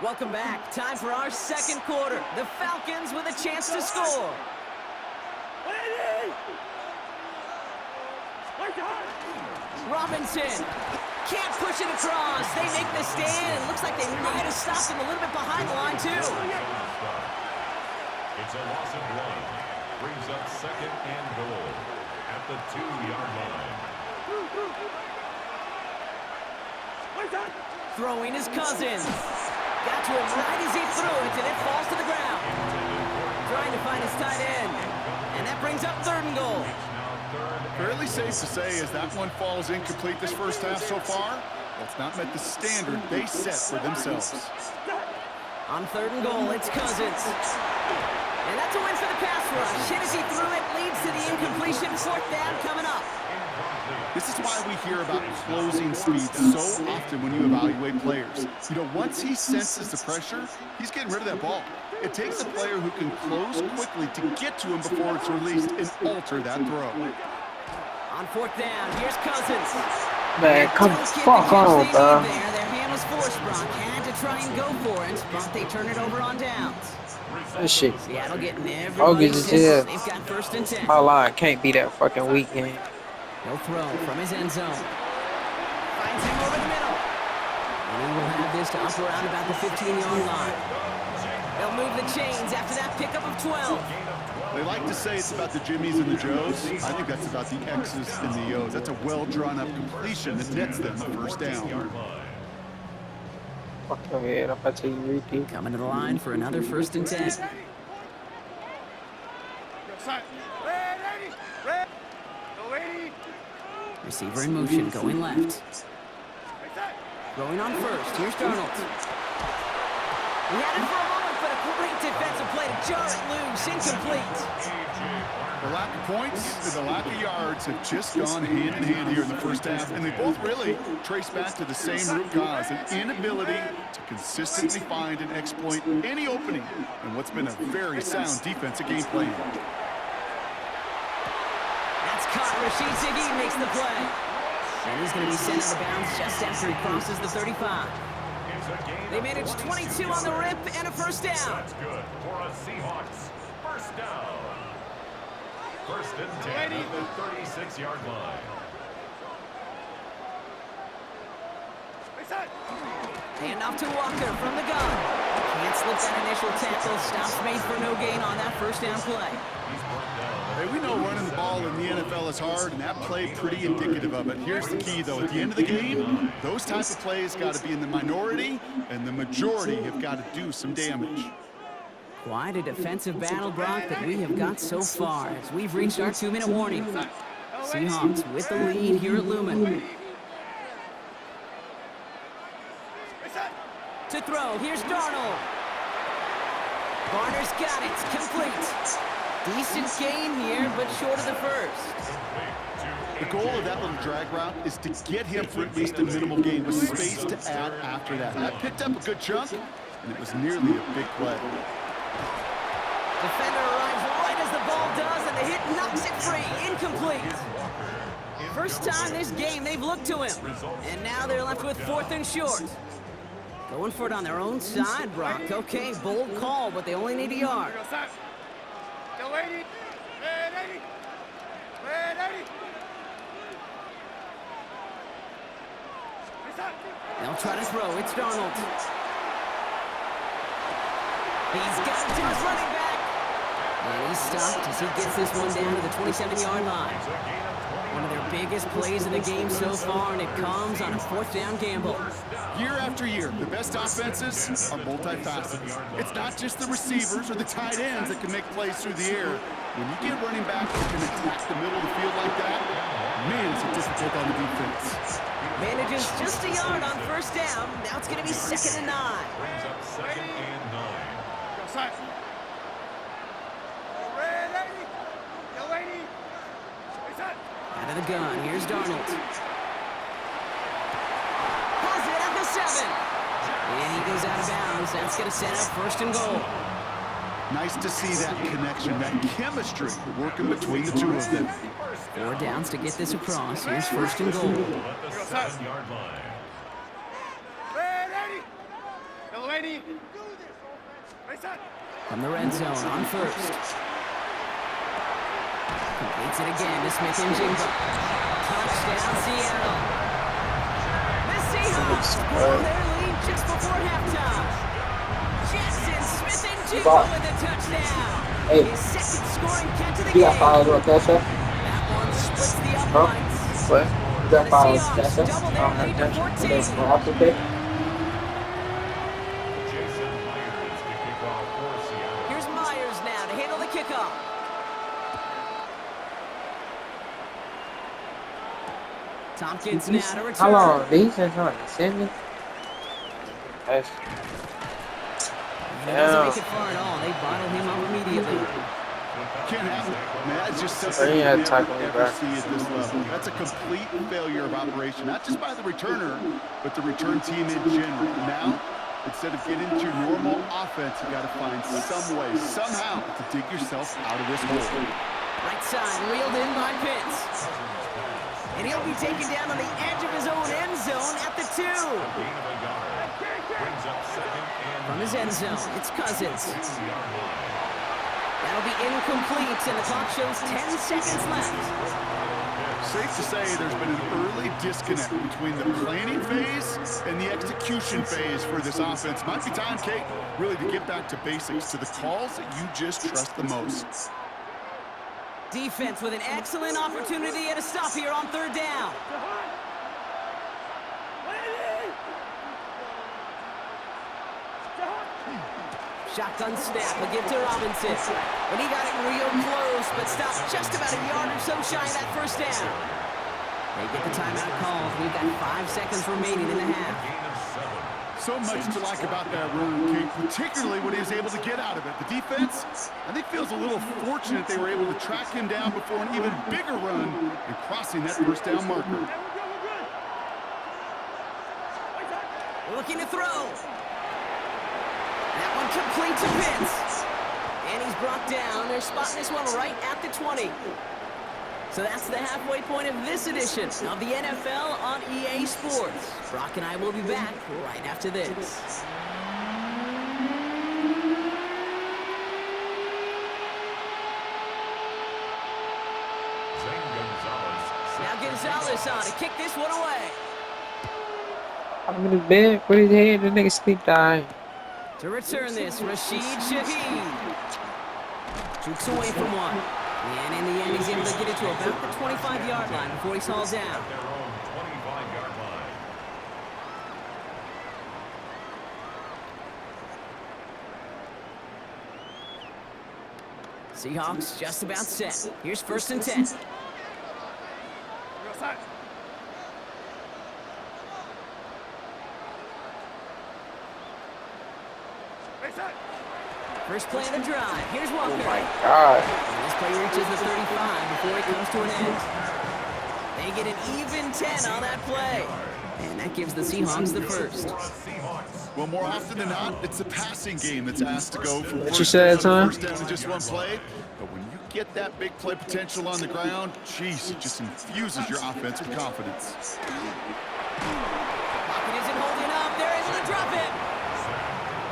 Welcome back. Time for our second quarter. The Falcons with a chance to score. Robinson can't push it across. They make the stand. It looks like they might have stopped him a little bit behind the line, too. It's a loss of 1. Brings up second and goal at the 2-yard line. Throwing his Cousins. Got to him right as he threw it, and it falls to the ground. Trying to find his tight end. And that brings up third and goal. Fairly safe to say as that one falls incomplete this first half so far, that's not met the standard they set for themselves. On third and goal, it's Cousins. And that's a win for the pass rush. Hit as he threw it, leads to the incompletion. Fourth down coming up. This is why we hear about closing speed so often when you evaluate players. You know, once he senses the pressure, he's getting rid of that ball. It takes a player who can close quickly to get to him before it's released and alter that throw. On fourth down, here's Cousins. Man, come fuck on, bro. Their hand was forced, Brock. Had to try and go for it, but they turn it over on downs. That shit. Seattle getting I'll everybody get you set. there. They've got 1st and 10. My line can't be that fucking weak, man. He'll throw from his end zone. Finds him over the middle. And he will have this to up around about the 15-yard line. They'll move the chains after that pickup of 12. They like to say it's about the Jimmies and the Joes. I think that's about the X's and the O's. That's a well-drawn-up completion that nets them the 1st down. Fuck your head. I'm about to repeat. Coming to the line for another 1st and 10. Receiver in motion, going left. Throwing on 1st. Here's Darnold. He had it for a moment, but a great defensive play to jar it loose. Incomplete. The lack of points and the lack of yards have just gone hand in hand here in the 1st half, and they both really trace back to the same root cause, an inability to consistently find and exploit any opening in what's been a very sound defensive game plan. That's caught. Rashid Ziggy makes the play. And he's going to be sent out of bounds just after he crosses the 35. They managed 22 on the rip and a 1st down. That's good for a Seahawks 1st down. 1st and 10 at the 36-yard line. Hand off to Walker from the gun. Can't slip that initial tackle. Stops made for no gain on that 1st down play. Hey, we know running the ball in the NFL is hard, and that play pretty indicative of it. Here's the key, though. At the end of the game, those types of plays got to be in the minority, and the majority have got to do some damage. Quite a defensive battle, Brock, that we have got so far as we've reached our 2-minute warning. Seahawks with the lead here at Lumen. To throw, here's Darnold. Barner's got it, complete. Decent gain here, but short of the 1st. The goal of that little drag route is to get him for at least a minimal gain with space to add after that. That picked up a good chunk, and it was nearly a big play. Defender arrives right as the ball does, and the hit knocks it free. Incomplete. First time this game they've looked to him. And now they're left with 4th and short. Going for it on their own side, Brock. Okay, bold call, but they only need a yard. They'll try to throw. It's Darnold. He's got it to his running back. And he's stopped as he gets this one down to the 27-yard line. One of their biggest plays in the game so far, and it comes on a 4th down gamble. Year after year, the best offenses are multifaceted. It's not just the receivers or the tight ends that can make plays through the air. When you get running backs that can attack the middle of the field like that, man, it's difficult on the defense. Manages just a yard on 1st down. Now it's going to be 2nd and 9. Brings up 2nd and 9. Out of the gun, here's Darnold. Has it at the 7. And he goes out of bounds. That's going to set up 1st and goal. Nice to see that connection, that chemistry working between the two of them. 4 downs to get this across. Here's 1st and goal. At the 7-yard line. From the red zone on 1st. Completes it again to Smith and Jigba. Touchdown, Seattle. The Seahawks grow their lead just before halftime. Jackson Smith and Jigba with a touchdown. Hey. His 2nd scoring catch of the You got game. followed on that shot? That one splits the uprights. What? You got The followed on Seahawks that shot? double their lead to 14. Jason Myers to kick off for Seattle. Here's Myers now to handle the kickoff. Tompkins now to return. How long? Defense on 70? That's He doesn't make it far at all. They bottle him up immediately. Can't happen. Man, that's just He something you had never tackling ever back. see at this level. That's a complete failure of operation, not just by the returner, but the return team in general. Now, instead of getting into your normal offense, you got to find some way, somehow, to dig yourself out of this hole. Right side, reeled in by Pitts. And he'll be taken down on the edge of his own end zone at the 2. Gain of a yard. Brings up 2nd and From his end zone, it's Cousins. That'll be incomplete, and the clock shows 10 seconds left. Safe to say there's been an early disconnect between the planning phase and the execution phase for this offense. Might be time, Kate, really to get back to basics, to the calls that you just trust the most. Defense with an excellent opportunity and a stop here on 3rd down. Shotgun snap, a give to Robinson. And he got it real close, but stopped just about a yard or so shy of that 1st down. They get the timeout called. We've got 5 seconds remaining in the half. So much to like about that run, Kate, particularly what he was able to get out of it. The defense, I think, feels a little fortunate they were able to track him down before an even bigger run and crossing that 1st down marker. Looking to throw. That one complete to Pitts. And he's brought down. They're spotting this one right at the 20. So that's the halfway point of this edition of the NFL on EA Sports. Brock and I will be back right after this. Now Gonzalez on to kick this one away. I'm in his bed, put his head, the nigga sleep dying. To return this, Rashid Shaheed. Jukes away from one. And in the end, he's able to get it to about the 25-yard line before he's hauled down. Seahawks just about set. Here's 1st and 10. First play of the drive. Here's Walker. Oh my God. And this play reaches the 35 before it comes to an end. They get an even 10 on that play. And that gives the Seahawks the first. Well, more often than not, it's the passing game that's asked to go from What you said, Tom? 1st down in just one play. But when you get that big play potential on the ground, geez, it just infuses your offense with confidence. Pocket isn't holding up. They're able to drop it.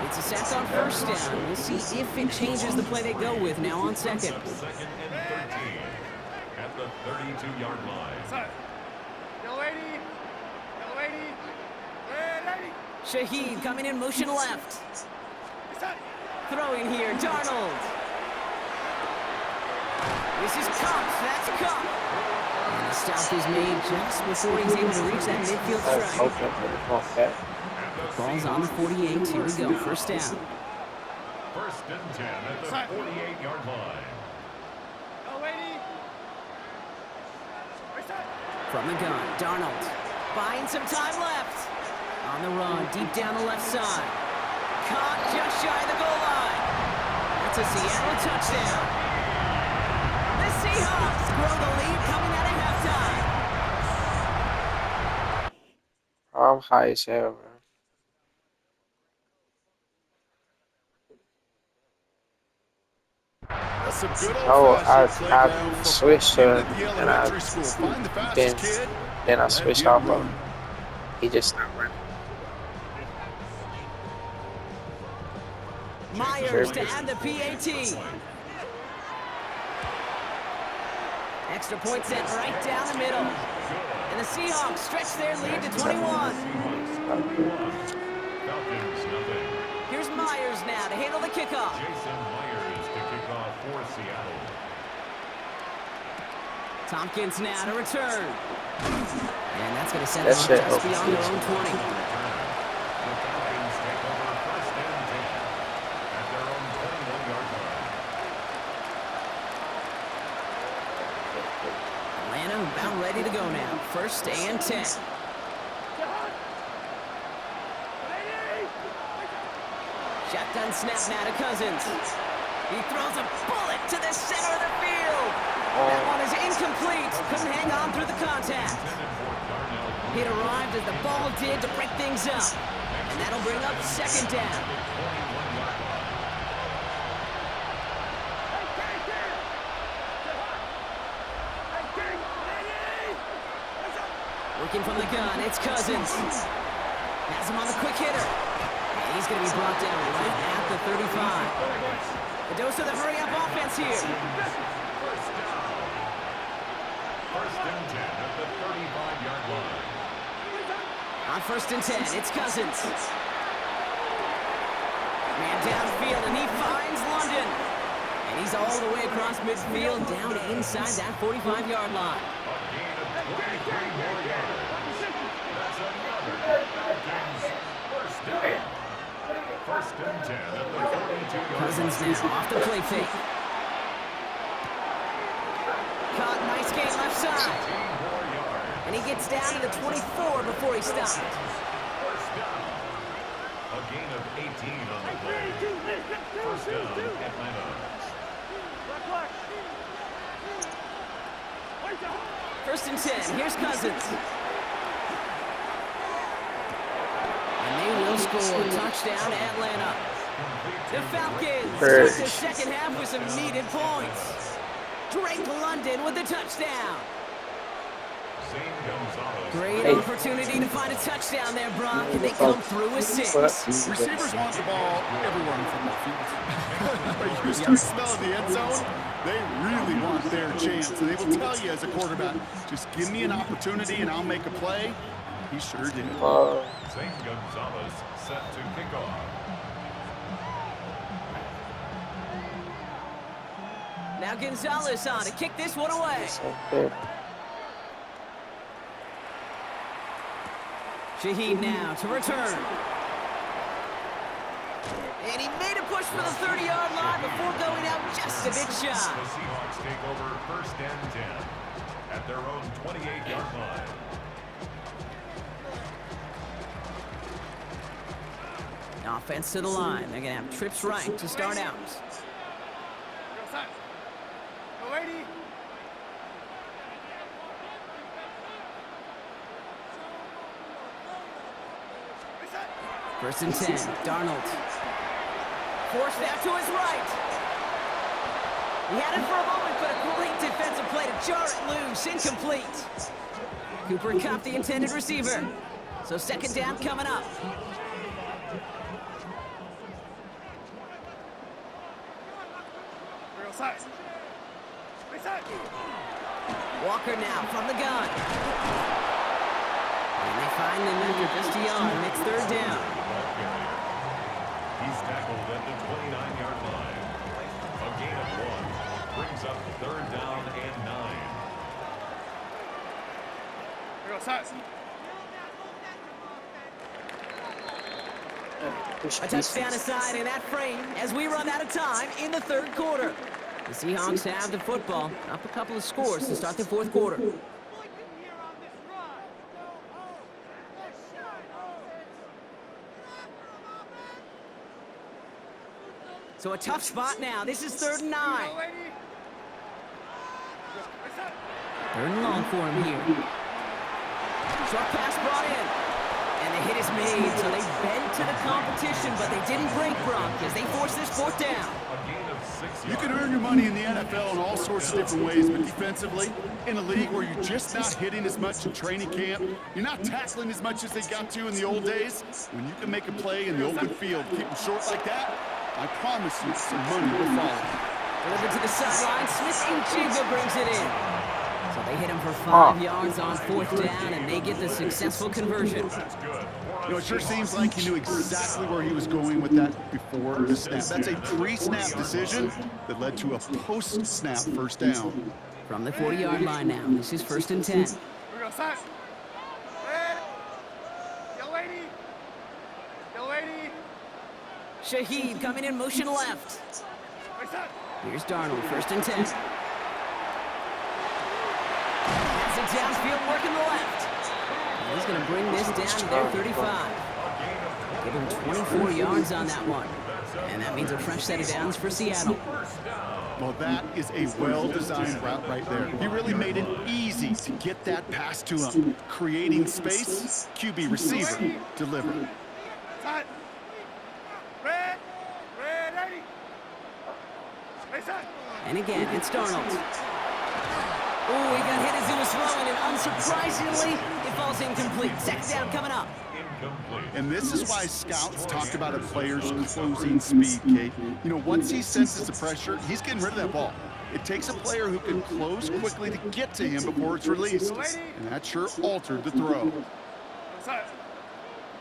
It's a sack on 1st down. We'll see if it changes the play they go with now on 2nd. 2nd and 13 at the 32-yard line. Shaheed coming in motion left. Throwing here, Darnold. This is Cup. That's Cup. And the stop is made just before he's able to reach that midfield strike. Ball's on the 48. Here we go. 1st down. 1st and 10 at the 48-yard line. From the gun, Darnold. Buying some time left. On the run, deep down the left side. Caught just shy of the goal line. That's a Seattle touchdown. The Seahawks grow the lead coming out of halftime. I'm high as hell, man. That's some good Oh, old-fashioned I playground switched to football. it, Even at the and elementary school. Find the fastest kid, then I let switched him off of run. him. He just not running. Myers to add the PAT. Extra point sent right down the middle. And the Seahawks stretch their lead to 21. Falcons, nothing. Here's Myers now to handle the kickoff. Jason Myers to kick off for Seattle. Tompkins now to return. And that's going to send That them shit just beyond their own 20. The Falcons take over 1st and 10 at their own 21-yard line. Atlanta about ready to go now. 1st and 10. Shotgun snap now to Cousins. He throws a bullet to the center of the field. That one is incomplete. Couldn't hang on through the contact. It arrived as the ball did to break things up. And that'll bring up 2nd down. Working from the gun, it's Cousins. Has him on the quick hitter. And he's He's going to be brought down right at the 35. A dose of the hurry-up offense here. First down. First and 10 at the 35-yard line. On first and 10, it's Cousins. Man downfield, and he finds London. And he's all the way across midfield, down inside that 45-yard line. A gain of 23 more yards. That's another Falcons first down. First and 10 at the 42-yard Cousins now off the play fake. Caught, nice game left side. 18 more yards. And he gets down to the 24 before he stopped. First down. A gain of 18 on the play. First down, Atlanta. First and 10, here's Cousins. And they will score. Touchdown, Atlanta. The Falcons start the second half with some needed points. Drake London with the touchdown. Great opportunity to find a touchdown there, Brock, and they come through with 6. Receivers want the ball everywhere on the football field. But you start smelling the end zone, they really want their chance. And they will tell you as a quarterback, just give me an opportunity and I'll make a play. He sure did. St. Gonzalez set to kick off. Now Gonzalez on to kick this one away. Shaheed now to return. And he made a push for the 30-yard line before going out just a bit shy. The Seahawks take over first and 10 at their own 28-yard line. Offense to the line. They're going to have trips right to start out. First and 10, Darnold. Forced out to his right. He had it for a moment, but a great defensive play to jar it loose. Incomplete. Cooper Kupp, the intended receiver. So second down coming up. Walker now from the gun. And they find him after just a yard, and it's third down. He's tackled at the 29-yard line. A gain of 1 brings up third down and 9. A touchdown aside in that frame as we run out of time in the third quarter. The Seahawks have the football, up a couple of scores to start the fourth quarter. So a tough spot now. This is third and 9. Third and long for him here. Short pass brought in. And the hit is made, so they bent to the competition, but they didn't break, Brock, as they force this fourth down. You can earn your money in the NFL in all sorts of different ways, but defensively, in a league where you're just not hitting as much in training camp, you're not tackling as much as they got to in the old days, when you can make a play in the open field, keep them short like that, I promise you some money will follow. Delivered to the sideline, Smith-Njigba brings it in. So they hit him for 5 yards on fourth down, and they get the successful conversion. You know, it sure seems like he knew exactly where he was going with that before the snap. That's a pre-snap decision that led to a post-snap first down. From the 40-yard line now, this is first and 10. Shaheed coming in motion left. Here's Darnold, first and 10. That's it downfield, working the left. And he's going to bring this down to their 35. Give him 24 yards on that one. And that means a fresh set of downs for Seattle. Well, that is a well-designed route right there. He really made it easy to get that pass to him. Creating space, QB receiver, deliver. And again, it's Darnold. Oh, he got hit as he was throwing, and unsurprisingly, it falls incomplete. Second down coming up. incomplete. And this is why scouts talk about a player's closing speed, Kate. You know, once he senses the pressure, he's getting rid of that ball. It takes a player who can close quickly to get to him before it's released. And that sure altered the throw.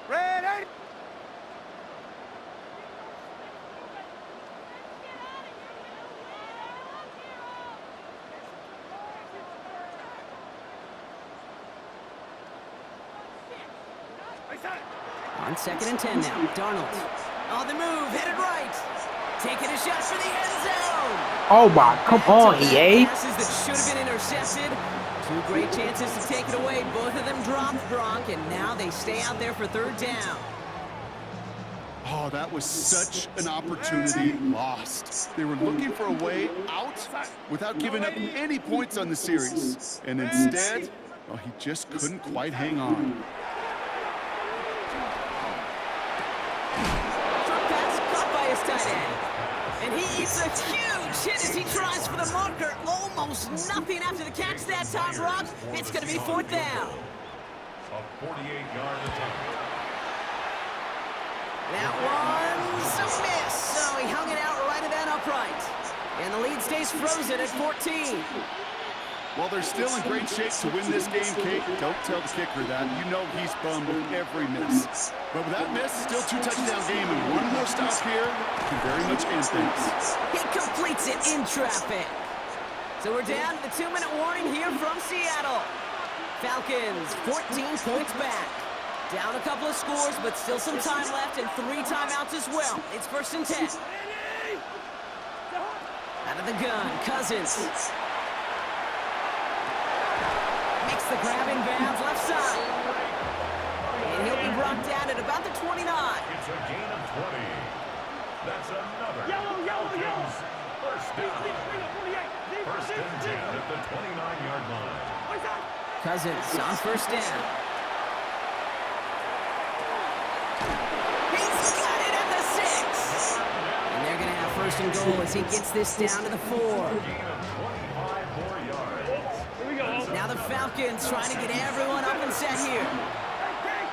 Ready? On 2nd and 10 now. Darnold. On the move, headed right. Taking a shot for the end zone. Oh my, come on, EA. Passes that should have been intercepted. 2 great chances to take it away. Both of them dropped, Gronk, and now they stay out there for 3rd down. Oh, that was such an opportunity lost. They were looking for a way out without giving up any points on the series. And instead, well, he just couldn't quite hang on. Tight end. And he eats a huge hit as he tries for the marker. Almost nothing after the catch that time, Brock. It's going to be 4th down. A 48-yard attempt. That one's a miss. So he hung it out right at that upright. And the lead stays frozen at 14. Well, they're still in great shape to win this game, Kate. Don't tell the kicker that. You know he's bummed with every miss. But with that miss, still 2 touchdown game, and one more stop here can very much end things. He completes it in traffic. So we're down to the 2-minute warning here from Seattle. Falcons 14 points back. Down a couple of scores, but still some time left and 3 timeouts as well. It's 1st and 10. Out of the gun, Cousins. Makes the grabbing bounds left side. And he'll be brought down at about the 29. It's a gain of 20. That's another. Falcons first down. 1st and 10 at the 29-yard line. Cousins on 1st down. He's got it at the 6. And they're going to have 1st and goal as he gets this down to the 4. Gain of 25 more yards. Now the Falcons trying to get everyone up and set here.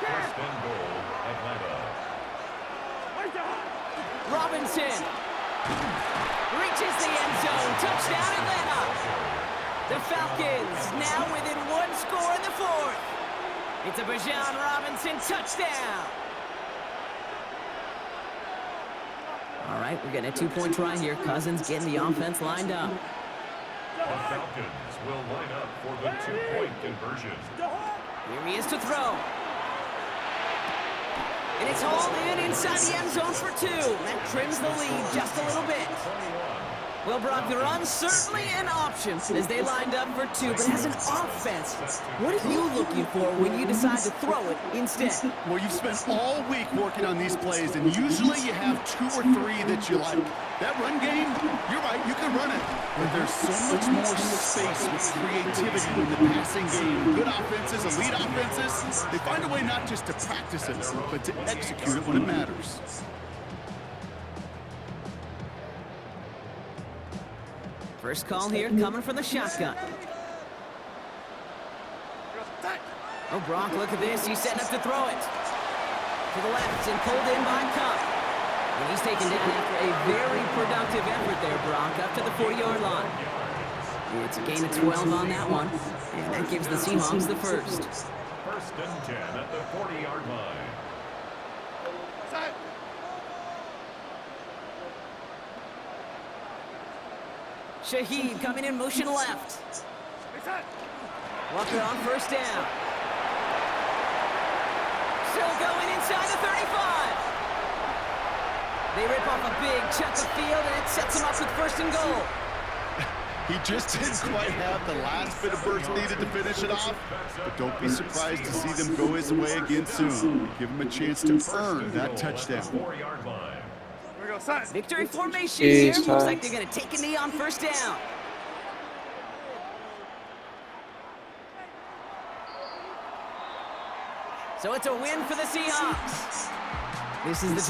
1st and goal, Atlanta. Robinson reaches the end zone. Touchdown, Atlanta. The Falcons now within 1 score in the 4th. It's a Bijan Robinson touchdown. All right, we're getting a 2-point try here. Cousins getting the offense lined up. The Falcons will line up for the 2-point conversion. Here he is to throw. And it's hauled in inside the end zone for 2. That trims the lead just a little bit. Well, Brock, the run certainly an option as they lined up for 2, but as an offense, what are you looking for when you decide to throw it instead? Well, you've spent all week working on these plays, and usually you have 2 or 3 that you like. That run game, you're right, you can run it. But there's so much more space with creativity in the passing game. Good offenses, elite offenses, they find a way not just to practice it, but to execute it when it matters. First call here coming from the shotgun. Oh, Brock, look at this. He's setting up to throw it. To the left and pulled in by Cup. And he's taken down after a very productive effort there, Brock, up to the 40-yard line. It's a gain of 12 on that one. And that gives the Seahawks the 1st. 1st and 10 at the 40-yard line. Shaheed coming in motion left. Walker on 1st down. Still going inside the 35. They rip off a big chunk of field, and it sets him up with 1st and goal. He just didn't quite have the last bit of burst needed to finish it off, but don't be surprised to see them go his way again soon. Give him a chance to earn that touchdown. 4-yard line. Victory formation here. Looks like they're going to take a knee on 1st down. So it's a win for the Seahawks. This is the type